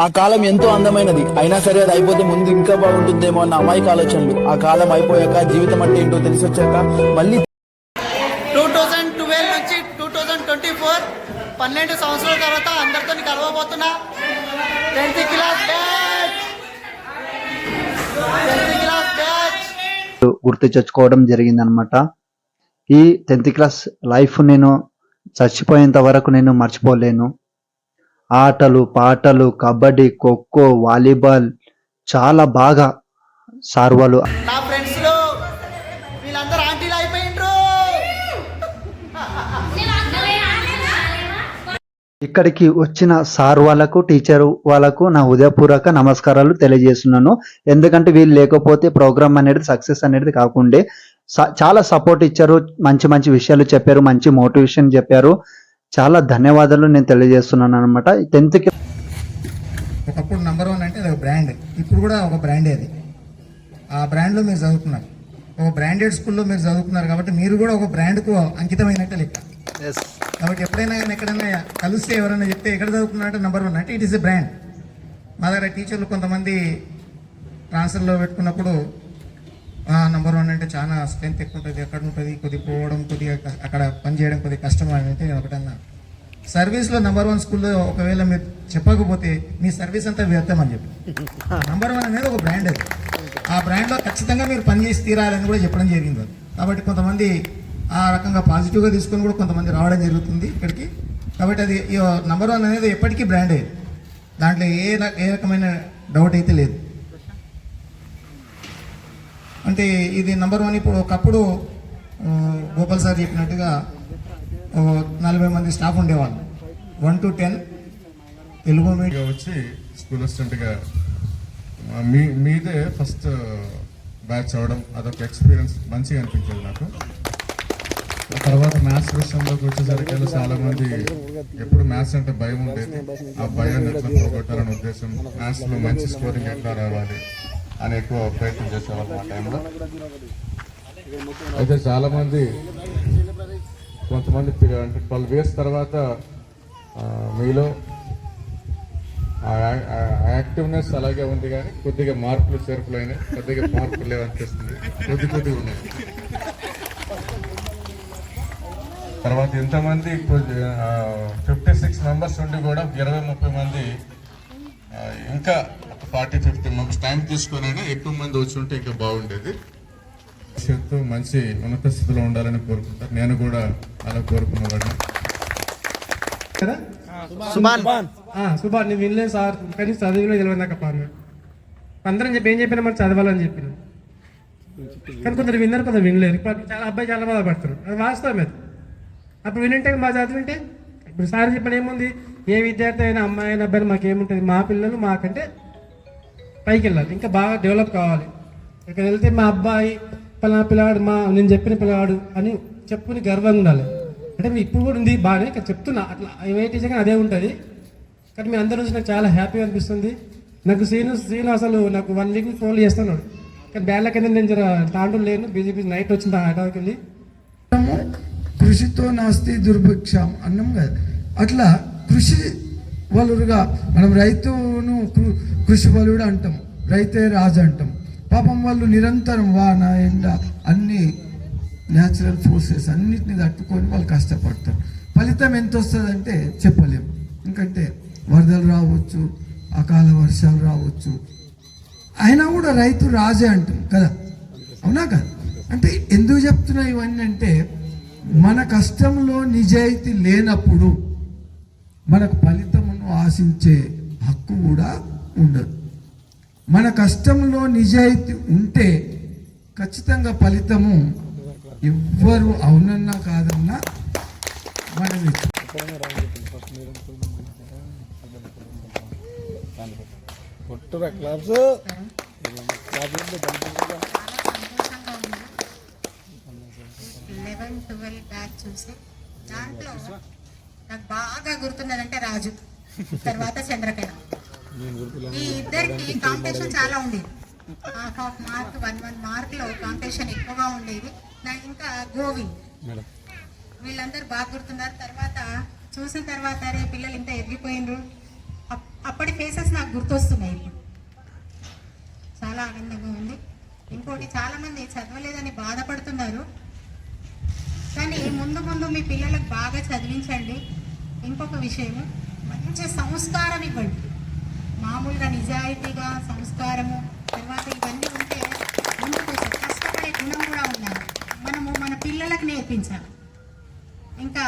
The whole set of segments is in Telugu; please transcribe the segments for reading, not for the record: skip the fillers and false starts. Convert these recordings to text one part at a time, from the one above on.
ఆ కాలం ఎంతో అందమైనది, అయినా సరే అది అయిపోతే ముందు ఇంకా బాగుంటుందేమో అన్న అమాయక ఆలోచనలు. ఆ కాలం అయిపోయాక జీవితం అంటే ఏంటో తెలిసొచ్చాక మళ్ళీ 2012 నుంచి 2024 12 సంవత్సరాల తర్వాత అందరితో కలవబోతున్నా. 10th క్లాస్ బ్యాచ్ గుర్తు తెచ్చుకోవడం జరిగిందనమాట. ఈ 10th క్లాస్ లైఫ్ నేను చచ్చిపోయేంత వరకు నేను మర్చిపోలేను. ఆటలు పాటలు, కబడ్డీ, ఖోఖో, వాలీబాల్ చాలా బాగా సార్ వాళ్ళు. నా ఫ్రెండ్స్ లో వీళ్ళందరూ ఆంటీలు అయిపోయిండ్రు. ఇక్కడికి వచ్చిన సార్ వాళ్ళకు, టీచర్ వాళ్ళకు నా హృదయపూర్వక నమస్కారాలు తెలియజేస్తున్నాను. ఎందుకంటే వీళ్ళు లేకపోతే ప్రోగ్రామ్ అనేది సక్సెస్ అనేది కాకుండే. చాలా సపోర్ట్ ఇచ్చారు, మంచి మంచి విషయాలు చెప్పారు, మంచి మోటివేషన్ చెప్పారు. చాలా ధన్యవాదాలు నేను తెలియజేస్తున్నాను అనమాట. 10th ఒకప్పుడు నంబర్ 1 అంటే అది ఒక బ్రాండ్, ఇప్పుడు కూడా ఒక బ్రాండే అది. ఆ బ్రాండ్లో మీరు చదువుతున్నారు, ఒక బ్రాండెడ్ స్కూల్లో మీరు చదువుతున్నారు కాబట్టి మీరు కూడా ఒక బ్రాండ్కు అంకితమైనట్టే లెక్క. కాబట్టి ఎప్పుడైనా కానీ ఎక్కడైనా కలిస్తే ఎవరైనా చెప్తే ఎక్కడ చదువుతున్నారంటే నంబర్ 1 అంటే ఇట్ ఈస్ ఎ బ్రాండ్. మా దగ్గర టీచర్లు కొంతమంది ట్రాన్స్ఫర్లో పెట్టుకున్నప్పుడు నంబర్ 1 అంటే చాలా స్ట్రెంత్ ఎక్కువ ఉంటుంది, ఎక్కడ ఉంటుంది, కొద్దిగా పోవడం, కొద్దిగా అక్కడ పనిచేయడం కొద్దిగా కష్టం అని అంటే నేను ఒకటన్నా. సర్వీస్లో నంబర్ 1 స్కూల్లో ఒకవేళ మీరు చెప్పకపోతే మీ సర్వీస్ అంతా వ్యర్థం అని చెప్పి. నంబర్ 1 అనేది ఒక బ్రాండ్ అది. ఆ బ్రాండ్లో ఖచ్చితంగా మీరు పనిచేసి తీరాలని కూడా చెప్పడం జరిగింది. కాబట్టి కొంతమంది ఆ రకంగా పాజిటివ్గా తీసుకొని కూడా కొంతమంది రావడం జరుగుతుంది ఇక్కడికి. కాబట్టి అది నంబర్ 1 అనేది ఎప్పటికీ బ్రాండే, దాంట్లో ఏ రకమైన డౌట్ అయితే లేదు. అంటే ఇది నంబర్ 1. ఇప్పుడు ఒకప్పుడు గోపాల్ సార్ చెప్పినట్టుగా 40 మంది స్టాఫ్ ఉండేవాళ్ళు. 1 to 10 తెలుగు మీడియం వచ్చి స్కూల్ అసిస్టెంట్గా మీదే ఫస్ట్ బ్యాచ్ అవడం అదొక ఎక్స్పీరియన్స్ మంచిగా అనిపించేది నాకు. తర్వాత మ్యాథ్స్ విషయంలోకి వచ్చేసరికి చాలా మంది ఎప్పుడు మ్యాథ్స్ అంటే భయం ఉండేది. ఆ భయాన్ని ఎట్లా పోగొట్టాలనే ఉద్దేశం, మ్యాథ్స్లో మంచి స్కోరింగ్ ఎట్లా రావాలి అని ఎక్కువ ప్రయత్నం చేసేవాళ్ళు ఆ టైంలో. అయితే చాలామంది కొంతమంది అంటే 12 years తర్వాత మీలో యాక్టివ్నెస్ అలాగే ఉంది, కానీ కొద్దిగా మార్పులు చేర్పులు అయినాయి, కొద్దిగా మార్పులు లేవనిపిస్తుంది, కొద్దిగా ఉన్నాయి. తర్వాత ఎంతమంది 56 members ఉండి కూడా 20-30 మంది ఇంకా 40-50 members టైం తీసుకొని ఎక్కువ మంది వచ్చి ఉంటే ఇంకా బాగుండేది. భవిష్యత్తు మంచి ఉన్నత స్థితిలో ఉండాలని కోరుకుంటారు. నేను కూడా అలా కోరుకున్నవాడిని. సుభాన్ నేను వినలేదు సార్, కానీ చదివిలో తెలియదు నాకు. అందరం చెప్పి ఏం చెప్పినా మరి చదవాలని చెప్పిన, కానీ కొందరు విన్నారు, కొందరు వినలేరు. చాలా అబ్బాయి చాలా బాధపడతారు, అది వాస్తవం. అది అప్పుడు వినంటే బాగా చదివింటే, ఇప్పుడు సార్ చెప్పిన ఏముంది, ఏ విద్యార్థి అయినా అమ్మాయి అయినా అబ్బాయి మాకేముంటుంది, మా పిల్లలు మాకంటే పైకి వెళ్ళాలి, ఇంకా బాగా డెవలప్ కావాలి. ఇక్కడ వెళ్తే మా అబ్బాయి పలానా పిల్లవాడు, నేను చెప్పిన పిల్లవాడు అని చెప్పుకుని గర్వంగా ఉండాలి. అంటే మీ ఇప్పుడు కూడా ఉంది బాగానే, ఇక్కడ చెప్తున్నా అట్లా ఏ టీచర్ కానీ అదే ఉంటుంది. కానీ మీ అందరి నుంచి నాకు చాలా హ్యాపీగా అనిపిస్తుంది. నాకు సీను అసలు నాకు 1 week ఫోన్ చేస్తున్నాడు, కానీ బ్యాడ్ల కింద నేను జర తాండూరు లేను, బీజేపీ నైట్ వచ్చింది హైదరాబాద్కి వెళ్ళి. కృషితో నాస్తి దుర్భిక్షం అన్నం కదా, అట్లా కృషి వలుడుగా మనం రైతును కృషి వలుడు అంటాం, రైతే రాజు అంటాం. పాపం వాళ్ళు నిరంతరం వాన ఎండ అన్ని న్యాచురల్ ఫోర్సెస్ అన్నిటిని తట్టుకొని వాళ్ళు కష్టపడతారు. ఫలితం ఎంత వస్తుందంటే చెప్పలేము. ఎందుకంటే వరదలు రావచ్చు, అకాల వర్షాలు రావచ్చు, అయినా కూడా రైతు రాజే అంటాం కదా, అవునా కదా? అంటే ఎందుకు చెప్తున్నా ఇవన్నీ అంటే, మన కష్టంలో నిజాయితీ లేనప్పుడు మనకు ఫలితమును ఆశించే హక్కు కూడా ఉండదు. మన కష్టంలో నిజాయితీ ఉంటే ఖచ్చితంగా ఫలితము ఎవ్వరు అవునన్నా కాదన్నా మనం బ్యాచ్ చూసి దాంట్లో నాకు బాగా గుర్తున్నదంటే రాజు, తర్వాత చంద్రకళ. ఈ ఇద్దరికి కాంపిటీషన్ చాలా ఉండేది. హాఫ్ మార్క్ 1 మార్క్లో కాంపిటీషన్ ఎక్కువగా ఉండేది. ఇంకా గోవింద్, వీళ్ళందరూ బాగా గుర్తున్నారు. తర్వాత చూసిన తర్వాత అరే పిల్లలు ఇంత ఎదిగిపోయినరు, అప్పటి ఫేసెస్ నాకు గుర్తొస్తున్నాయి ఇప్పుడు. చాలా ఆనందంగా ఉంది. ఇంకోటి, చాలామంది చదవలేదని బాధపడుతున్నారు, కానీ ముందు ముందు మీ పిల్లలకు బాగా చదివించండి. ఇంకొక విషయము, మంచి సంస్కారం ఇవ్వండి. మామూలుగా నిజాయితీగా సంస్కారము తర్వాత ఇవన్నీ ఉంటే ముందుకు కష్టపడే గుణం కూడా ఉండాలి. మనము మన పిల్లలకు నేర్పించాలి. ఇంకా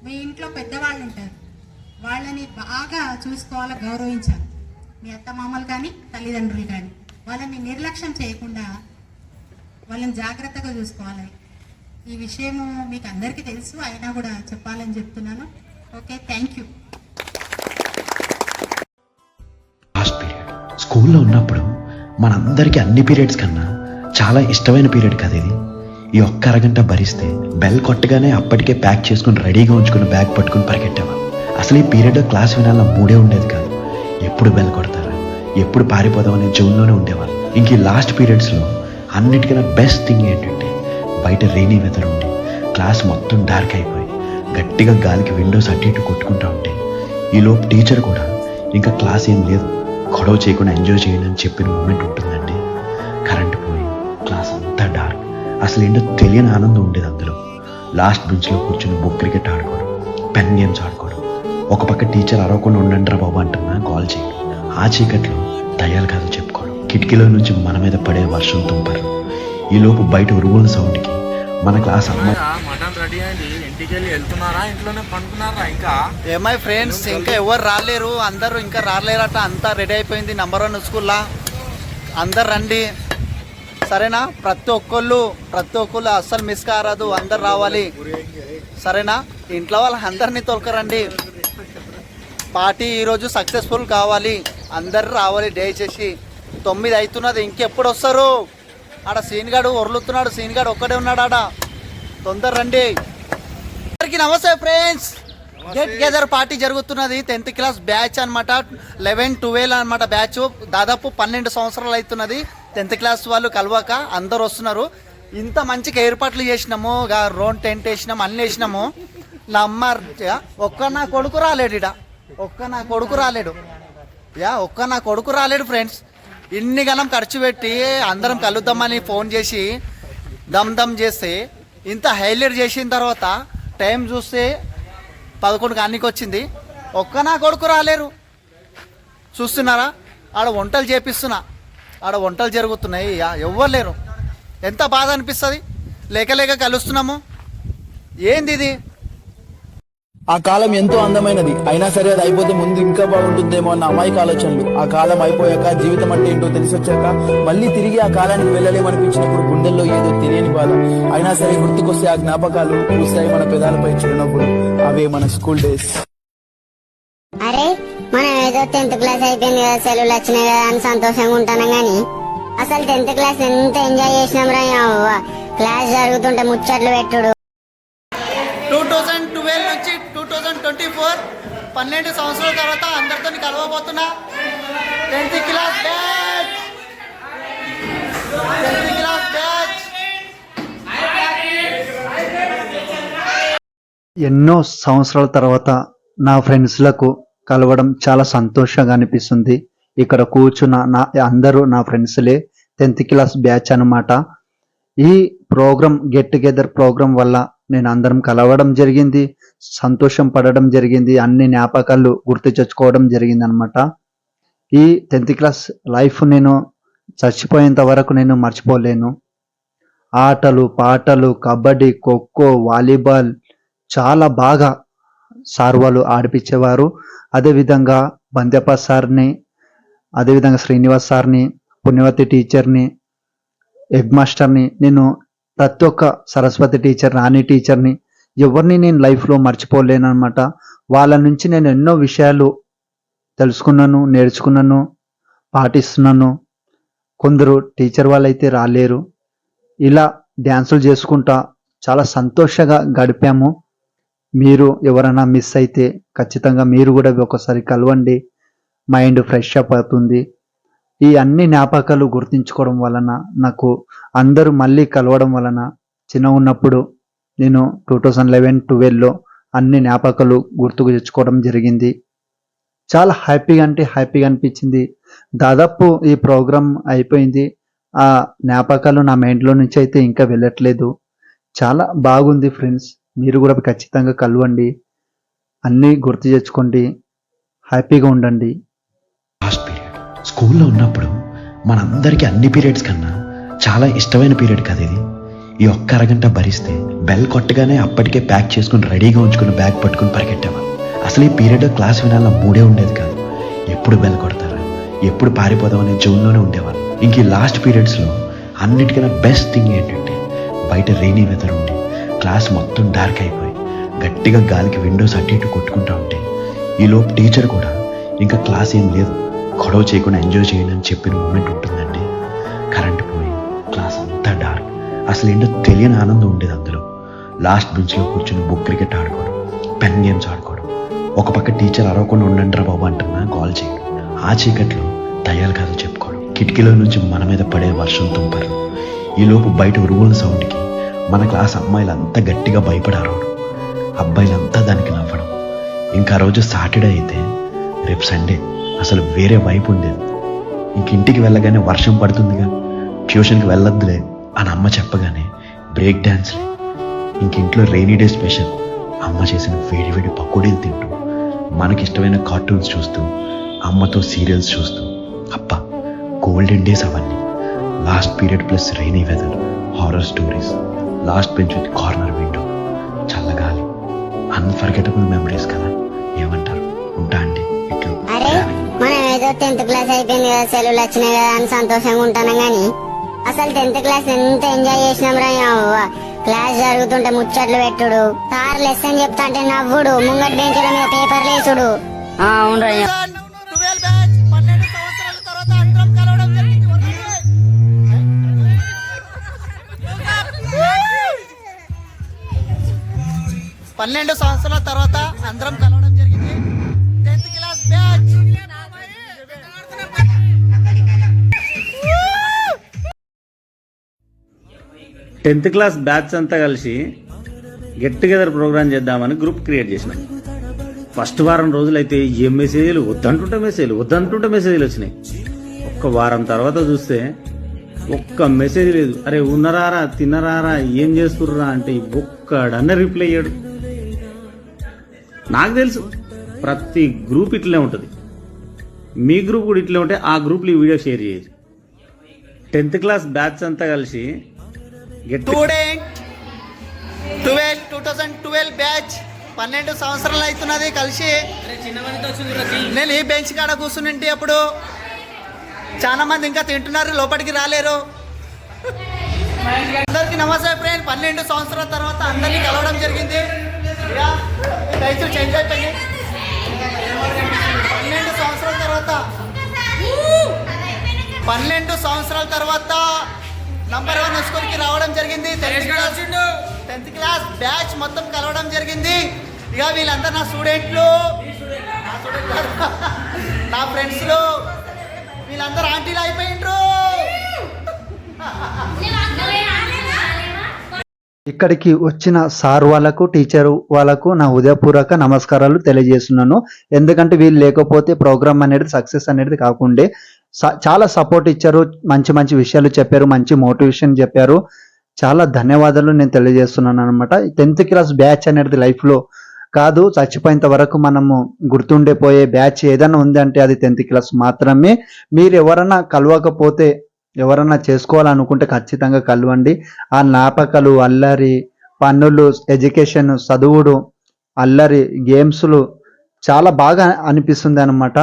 మీ ఇంట్లో పెద్దవాళ్ళు ఉంటారు, వాళ్ళని బాగా చూసుకోవాలి, గౌరవించాలి. మీ అత్తమామలు కానీ తల్లిదండ్రులు కానీ వాళ్ళని నిర్లక్ష్యం చేయకుండా వాళ్ళని జాగ్రత్తగా చూసుకోవాలి. ఈ విషయము మీకు అందరికీ తెలుసు, అయినా కూడా చెప్పాలని చెప్తున్నాను. Okay, thank you. Last period స్కూల్లో ఉన్నప్పుడు మనందరికీ అన్ని పీరియడ్స్ కన్నా చాలా ఇష్టమైన పీరియడ్ కదా ఇది. ఈ ఒక్క అరగంట భరిస్తే బెల్ కొట్టగానే అప్పటికే ప్యాక్ చేసుకుని రెడీగా ఉంచుకుని బ్యాగ్ పట్టుకుని పరిగెట్టేవాళ్ళం. అసలు ఈ పీరియడ్ క్లాస్ వినాల మూడే ఉండేది కాదు. ఎప్పుడు బెల్ కొడతారా, ఎప్పుడు పారిపోదాం అనే జోన్లోనే ఉండేవాళ్ళం. ఇంక ఈ లాస్ట్ పీరియడ్స్లో అన్నిటికన్నా బెస్ట్ థింగ్ ఏంటంటే, బయట రెయినీ వెదర్ ఉండి క్లాస్ మొత్తం డార్క్ అయిపోయి గట్టిగా గాలికి విండోస్ అటు ఇటు కొట్టుకుంటూ ఉంటే ఈలోపు టీచర్ కూడా ఇంకా క్లాస్ ఏం లేదు, గొడవ చేయకుండా ఎంజాయ్ చేయండి అని చెప్పిన మూమెంట్ ఉంటుందండి. కరెంటు పోయి క్లాస్ అంతా డార్క్, అసలు ఏంటో తెలియని ఆనందం ఉండేది అందులో. లాస్ట్ బెంచ్లో కూర్చొని బుక్ క్రికెట్ ఆడుకోవడం, పెన్ గేమ్స్ ఆడుకోవడం, ఒక పక్క టీచర్ అరవకుండా ఉండండి రా బాబు అంటున్నా కాల్ చేయడం, ఆ చీకట్లో దయ్యాలు కథలు చెప్పుకోవడం, కిటికీలో నుంచి మన మీద పడే వర్షం తుంపరు, ఈలోపు బయట ఉరువుల సౌండ్కి మన క్లాస్ అమ్మాయి మటన్ రెడీ అయింది, ఇంటికి వెళ్ళి వెళ్తున్నారా ఇంట్లోనే పండుకున్నారా? ఇంకా ఏమై ఫ్రెండ్స్, ఇంకా ఎవరు రాలేరు, అందరూ ఇంకా రాలేరట. అంతా రెడీ అయిపోయింది. నంబర్ 1 స్కూల్లా అందరు రండి, సరేనా? ప్రతి ఒక్కళ్ళు అస్సలు మిస్ కారాదు, అందరు రావాలి, సరేనా? ఇంట్లో వాళ్ళ అందరినీ తోలుకరండి. పార్టీ ఈరోజు సక్సెస్ఫుల్ కావాలి, అందరు రావాలి. దయచేసి 9 అవుతున్నది, ఇంకెప్పుడు వస్తారు? ఆడ సీన్గాడు ఒర్లుతున్నాడు, సీన్గాడు ఒక్కడే ఉన్నాడు ఆడ. తొందర రండి. అందరికీ నమస్తే ఫ్రెండ్స్, గెట్ టుగెదర్ పార్టీ జరుగుతున్నది. 10th క్లాస్ బ్యాచ్ అనమాట, 11, 12 అనమాట బ్యాచ్. దాదాపు 12 సంవత్సరాలు అవుతున్నది 10th క్లాస్ వాళ్ళు కలవక. అందరు వస్తున్నారు. ఇంత మంచిగా ఏర్పాట్లు చేసినాము, రోడ్ టెంట్ వేసినాము, అన్నీ వేసినాము. నా అమ్మ నా కొడుకు రాలేడు ఇడ, నా కొడుకు రాలేడు ఫ్రెండ్స్. ఇన్ని గణం ఖర్చు పెట్టి అందరం కలుద్దామని ఫోన్ చేసి దమ్ చేస్తే, ఇంత హైలైట్ చేసిన తర్వాత టైం చూస్తే 11 గంటలకు వచ్చింది. నా కొడుకు రాలేరు. చూస్తున్నారా? ఆడ వంటలు చేపిస్తున్నా, ఆడ వంటలు జరుగుతున్నాయి, ఎవ్వరు లేరు. ఎంత బాధ అనిపిస్తుంది. లేక కలుస్తున్నాము. ఏంది ఇది? ఆ కాలం ఎంతో అందమైనది, అయినా సరే అది అయిపోతే ముందు ఇంకా బాగుంటుందేమో అన్న అమాయక ఆలోచనలు. ఆ కాలం అయిపోయాక జీవితం అంటే ఏంటో తెలిసొచ్చాక మళ్ళీ తిరిగి ఆ కాలానికి వెళ్ళలేమనిపించినప్పుడు గుండెల్లో ఏదో తెలియని బాధ. అయినా సరే గుర్తుకొస్తే ఆ జ్ఞాపకాలు పూస్తాయి మన పెదాలపై చిరునవ్వులు. అవే మన స్కూల్ డేస్. అరే, మనం ఏదో 10th క్లాస్ అయిపోయింది కదా, సెలవులు వచ్చినాయి కదా అని సంతోషంగా ఉంటాను, గానీ అసలు 10th క్లాస్ ఎంత ఎంజాయ్ చేసినాం రా. క్లాస్ జరుగుతుంటే ముచ్చట్లు పెట్టుడు. 2012 నుంచి 2024 12 సంవత్సరాల తర్వాత అందరితో కలవబోతున్నా. 10th class batch. ఎన్నో సంవత్సరాల తర్వాత నా ఫ్రెండ్స్లకు కలవడం చాలా సంతోషంగా అనిపిస్తుంది. ఇక్కడ కూర్చున్న అందరూ నా ఫ్రెండ్స్లే, 10th క్లాస్ బ్యాచ్ అనమాట. ఈ ప్రోగ్రామ్, గెట్ టుగెదర్ ప్రోగ్రామ్ వల్ల నేను అందరం కలవడం జరిగింది, సంతోషం పడడం జరిగింది, అన్ని జ్ఞాపకాలు గుర్తు తెచ్చుకోవడం జరిగింది అనమాట. ఈ 10th క్లాస్ లైఫ్ నేను చచ్చిపోయేంత వరకు నేను మర్చిపోలేను. ఆటలు పాటలు, కబడ్డీ, ఖోఖో, వాలీబాల్ చాలా బాగా సార్ వాళ్ళు ఆడిపించేవారు. అదేవిధంగా బందెప్ప సార్ని, అదేవిధంగా శ్రీనివాస్ సార్ని, పుణ్యవతి టీచర్ని, హెడ్ మాస్టర్ని, నేను ప్రతి ఒక్క సరస్వతి టీచర్, రాణి టీచర్ని, ఎవరిని నేను లైఫ్లో మర్చిపోలేను అనమాట. వాళ్ళ నుంచి నేను ఎన్నో విషయాలు తెలుసుకున్నాను, నేర్చుకున్నాను, పాటిస్తున్నాను. కొందరు టీచర్ వాళ్ళైతే రాలేరు. ఇలా డ్యాన్సులు చేసుకుంటా చాలా సంతోషంగా గడిపాము. మీరు ఎవరైనా మిస్ అయితే ఖచ్చితంగా మీరు కూడా ఒకసారి కలవండి, మైండ్ ఫ్రెష్ అప్ అవుతుంది. ఈ అన్ని జ్ఞాపకాలు గుర్తించుకోవడం వలన, నాకు అందరూ మళ్ళీ కలవడం వలన, చిన్న ఉన్నప్పుడు నేను 2011-12లో అన్ని జ్ఞాపకాలు గుర్తుకు తెచ్చుకోవడం జరిగింది. చాలా హ్యాపీగా అంటే హ్యాపీగా అనిపించింది. దాదాపు ఈ ప్రోగ్రాం అయిపోయింది. ఆ జ్ఞాపకాలు నా మైండ్‌లో నుంచి అయితే ఇంకా వెళ్ళట్లేదు. చాలా బాగుంది ఫ్రెండ్స్. మీరు కూడా ఖచ్చితంగా కలవండి. అన్నీ గుర్తు తెచ్చుకోండి. హ్యాపీగా ఉండండి. లాస్ట్ పీరియడ్ స్కూల్లో ఉన్నప్పుడు మనందరికీ అన్ని పీరియడ్స్ కన్నా చాలా ఇష్టమైన పీరియడ్ కదా ఇది. ఈ ఒక్క అరగంట భరిస్తే బెల్ కొట్టగానే అప్పటికే ప్యాక్ చేసుకుని రెడీగా ఉంచుకుని బ్యాగ్ పట్టుకుని పరిగెట్టేవాళ్ళం. అసలు ఈ పీరియడ్ క్లాస్ వినాల మూడే ఉండేది కాదు. ఎప్పుడు బెల్ కొడతారా, ఎప్పుడు పారిపోదాం అనే జోన్లోనే ఉండేవాళ్ళం. ఇంక ఈ లాస్ట్ పీరియడ్స్లో అన్నిటికన్నా బెస్ట్ థింగ్ ఏంటంటే బయట రెయినీ వెదర్ ఉండి క్లాస్ మొత్తం డార్క్ అయిపోయి గట్టిగా గాలికి విండోస్ అటు ఇటు కొట్టుకుంటూ ఉంటే ఈలోపు టీచర్ కూడా ఇంకా క్లాస్ ఏం లేదు, గొడవ చేయకుండా ఎంజాయ్ చేయండి అని చెప్పిన మూమెంట్ ఉంటుందండి. కరెంట్ పోయి క్లాస్ అంతా డార్క్. అసలు ఏంటో తెలియని ఆనందం ఉండేది అందులో. లాస్ట్ బెంచ్లో కూర్చొని బుక్ క్రికెట్ ఆడుకోవడం, పెన్ గేమ్స్ ఆడుకోవడం, ఒక పక్క టీచర్ అరవకుండా ఉండండి రా బాబు అంటున్నా కాల్ చేయడం, ఆ చీకట్లో దయ్యాలు కథలు చెప్పుకోవడం, కిటికీలో నుంచి మన మీద పడే వర్షం తుంపర్లు, ఈలోపు బయట ఉరుముల సౌండ్కి మన క్లాస్ అమ్మాయిలంతా గట్టిగా భయపడి అరవడం, అబ్బాయిలంతా దానికి నవ్వడం. ఇంకా రోజు సాటర్డే అయితే రేపు సండే అసలు వేరే వైపు ఉండేది. ఇంక ఇంటికి వెళ్ళగానే వర్షం పడుతుందిగా, ట్యూషన్కి వెళ్ళొద్దులే అని అమ్మ చెప్పగానే బ్రేక్ డ్యాన్స్లే. ఇంక ఇంట్లో రెయినీ డే స్పెషల్ అమ్మ చేసిన వేడి వేడి పకోడీలు తింటూ, మనకిష్టమైన కార్టూన్స్ చూస్తూ, అమ్మతో సీరియల్స్ చూస్తూ, అబ్బా గోల్డెన్ డేస్ అవన్నీ. Last period plus rainy weather, horror stories, last bench with corner window, చల్లగాలి, అన్ఫర్గెటబుల్ మెమరీస్ కదా. ఏమంటారు? ఉంటా అండి. ఇట్లు అరే మనం ఏదో 10th క్లాస్ అయిపోయింది కదా, సెలవులు వచ్చినాయి కదా అని సంతోషంగా ఉంటాను గానీ అసలు 10th క్లాస్ ఎంత ఎంజాయ్ చేసినాం రా అవ్వ. క్లాస్ జరుగుతుంటే ముచ్చట్లు పెట్టుడు, సార్ లెసన్ చెప్తా అంటే నవ్వుడు, ముంగటి బెంచ్ల మీద పేపర్లు వేసుడు. అవును 12 బ్యాచ్ 12 సంవత్సరాల తర్వాత అందరం కలవడం జరిగింది. 12 సంవత్సరాల తర్వాత అందరం కలవడం జరిగింది. 10th class batch. Tenth class batch అంతా కలిసి గెట్ టుగెదర్ ప్రోగ్రామ్ చేద్దామని గ్రూప్ క్రియేట్ చేసినాం. ఫస్ట్ వారం రోజులైతే ఏ మెసేజ్లు వద్దంటుంటే మెసేజ్లు వచ్చినాయి. ఒక్క వారం తర్వాత చూస్తే ఒక్క మెసేజ్ లేదు. అరే ఉన్నరారా, తిన్నరారా, ఏం చేస్తుర్రా అంటే ఒక్కడన్న రిప్లై అయ్యాడు. నాకు తెలుసు ప్రతి గ్రూప్ ఇట్లే ఉంటుంది. మీ గ్రూప్ కూడా ఇట్లే ఉంటే ఆ గ్రూప్లో ఈ వీడియో షేర్ చేయొచ్చు. 10th క్లాస్ బ్యాచ్ అంతా కలిసి స్టూడెంట్ 2012 బ్యాచ్ 12 సంవత్సరాలు అవుతున్నది కలిసి. నేను ఈ బెంచ్ కాడ కూర్చునింటి అప్పుడు చాలా మంది ఇంకా తింటున్నారు, లోపలికి రాలేరు. అందరికి నమస్తే ఫ్రెండ్. 12 సంవత్సరాల తర్వాత అందరినీ కలవడం జరిగింది. బెంచ్ చేంజ్ అయిపోయింది. 12 సంవత్సరాల తర్వాత నంబర్ 1 స్కూల్కి రావడం జరిగింది. 10th క్లాస్ బ్యాచ్ మొత్తం కలవడం జరిగింది. ఇక వీళ్ళందరూ నా స్టూడెంట్లు, నా ఫ్రెండ్స్లు, వీళ్ళందరూ ఆంటీలు అయిపోయిండ్రు. ఇక్కడికి వచ్చిన సార్ వాళ్ళకు, టీచర్ వాళ్ళకు నా హృదయపూర్వక నమస్కారాలు తెలియజేస్తున్నాను. ఎందుకంటే వీళ్ళు లేకపోతే ప్రోగ్రామ్ అనేది సక్సెస్ అనేది కాకుండే. చాలా సపోర్ట్ ఇచ్చారు, మంచి మంచి విషయాలు చెప్పారు, మంచి మోటివేషన్ చెప్పారు. చాలా ధన్యవాదాలు నేను తెలియజేస్తున్నాను అనమాట. 10th క్లాస్ బ్యాచ్ అనేది లైఫ్లో కాదు, చచ్చిపోయేంత వరకు మనము గుర్తుండిపోయే బ్యాచ్ ఏదైనా ఉంది అంటే అది 10th క్లాస్ మాత్రమే. మీరు ఎవరన్నా కలవకపోతే, ఎవరన్నా చేసుకోవాలనుకుంటే ఖచ్చితంగా కలవండి. ఆ జ్ఞాపకాలు, అల్లరి పన్నులు, ఎడ్యుకేషన్, చదువుడు, అల్లరి, గేమ్స్లు చాలా బాగా అనిపిస్తుంది అనమాట.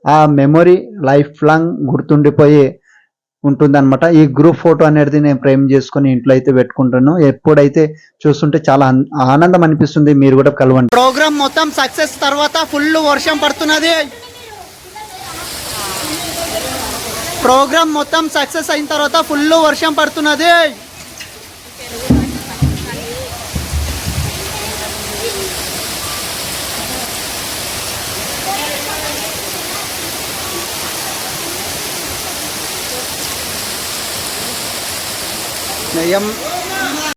ఆ మెమొరీ లైఫ్ లాంగ్ గుర్తుండిపోయి ఉంటుందన్నమాట. ఈ గ్రూప్ ఫోటో అనేది నేను ఫ్రేమ్ చేసుకుని ఇంట్లో అయితే పెట్టుకుంటాను. ఎప్పుడైతే చూస్తుంటే చాలా ఆనందం అనిపిస్తుంది. మీరు కూడా కలవండి. ప్రోగ్రామ్ మొత్తం సక్సెస్ తర్వాత ఫుల్ వర్షం పడుతున్నది. ప్రోగ్రామ్ మొత్తం సక్సెస్ అయిన తర్వాత ఫుల్ వర్షం పడుతున్నది.